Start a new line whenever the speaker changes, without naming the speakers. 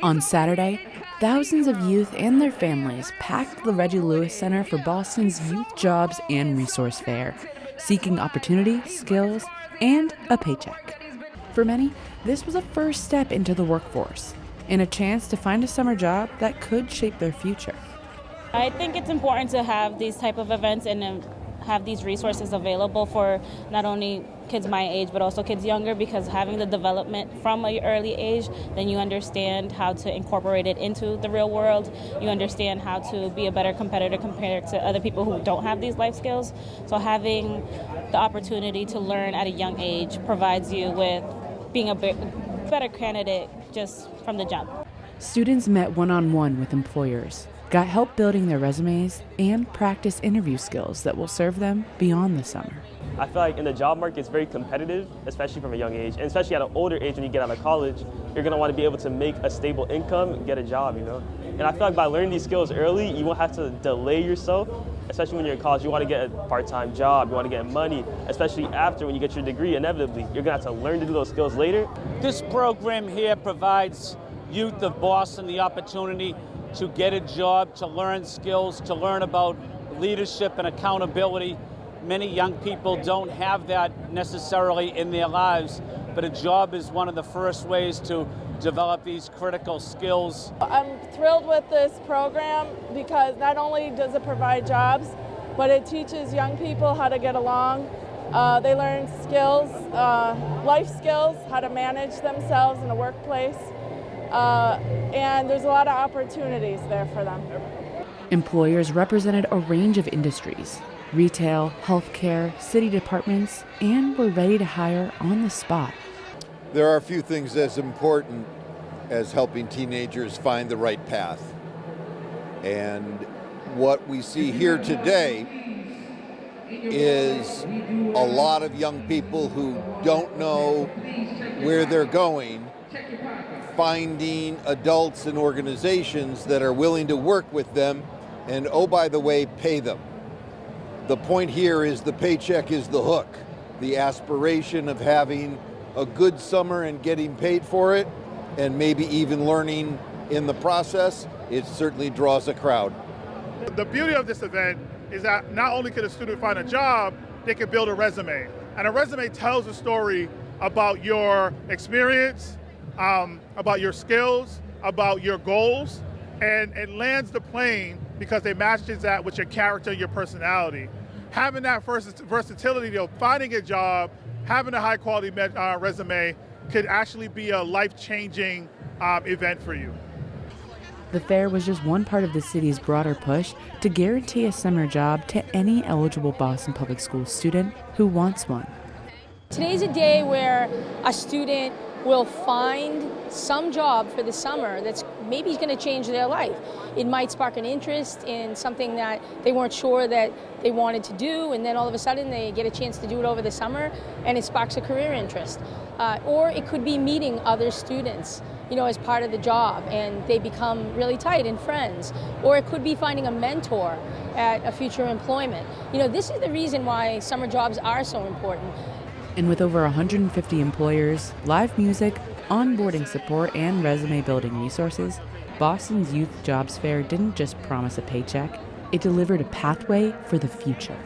On Saturday, thousands of youth and their families packed the Reggie Lewis Center for Boston's Youth Jobs and Resource Fair, seeking opportunity, skills, and a paycheck. For many, this was a first step into the workforce and a chance to find a summer job that could shape their future.
I think it's important to have these type of events and have these resources available for not only kids my age but also kids younger, because having the development from an early age, then you understand how to incorporate it into the real world. You understand how to be a better competitor compared to other people who don't have these life skills. So having the opportunity to learn at a young age provides you with being a better candidate just from the jump.
Students met one-on-one with employers, got help building their resumes, and practice interview skills that will serve them beyond the summer.
I feel like in the job market, it's very competitive, especially from a young age, and especially at an older age when you get out of college, you're gonna want to be able to make a stable income and get a job, And I feel like by learning these skills early, you won't have to delay yourself, especially when you're in college. You want to get a part-time job, you want to get money, especially after when you get your degree, inevitably. You're gonna have to learn to do those skills later.
This program here provides youth of Boston the opportunity to get a job, to learn skills, to learn about leadership and accountability. Many young people don't have that necessarily in their lives, but a job is one of the first ways to develop these critical skills.
I'm thrilled with this program because not only does it provide jobs, but it teaches young people how to get along. They learn skills, life skills, how to manage themselves in the workplace. And there's a lot of opportunities there for them.
Employers represented a range of industries: retail, healthcare, city departments, and were ready to hire on the spot.
There are a few things as important as helping teenagers find the right path. And what we see here today is a lot of young people who don't know where they're going, finding adults and organizations that are willing to work with them and, oh, by the way, pay them. The point here is the paycheck is the hook. The aspiration of having a good summer and getting paid for it, and maybe even learning in the process, it certainly draws a crowd.
The beauty of this event is that not only can a student find a job, they can build a resume. And a resume tells a story about your experience, about your skills, about your goals, and it lands the plane because it matches that with your character, your personality. Having that versatility, finding a job, having a high quality resume could actually be a life-changing event for you.
The fair was just one part of the city's broader push to guarantee a summer job to any eligible Boston Public Schools student who wants one.
Today's a day where a student will find some job for the summer that's maybe going to change their life. It might spark an interest in something that they weren't sure that they wanted to do, and then all of a sudden they get a chance to do it over the summer and it sparks a career interest. Or it could be meeting other students, as part of the job, and they become really tight and friends. Or it could be finding a mentor at a future employment. This is the reason why summer jobs are so important.
And with over 150 employers, live music, onboarding support, and resume building resources, Boston's Youth Jobs Fair didn't just promise a paycheck, it delivered a pathway for the future.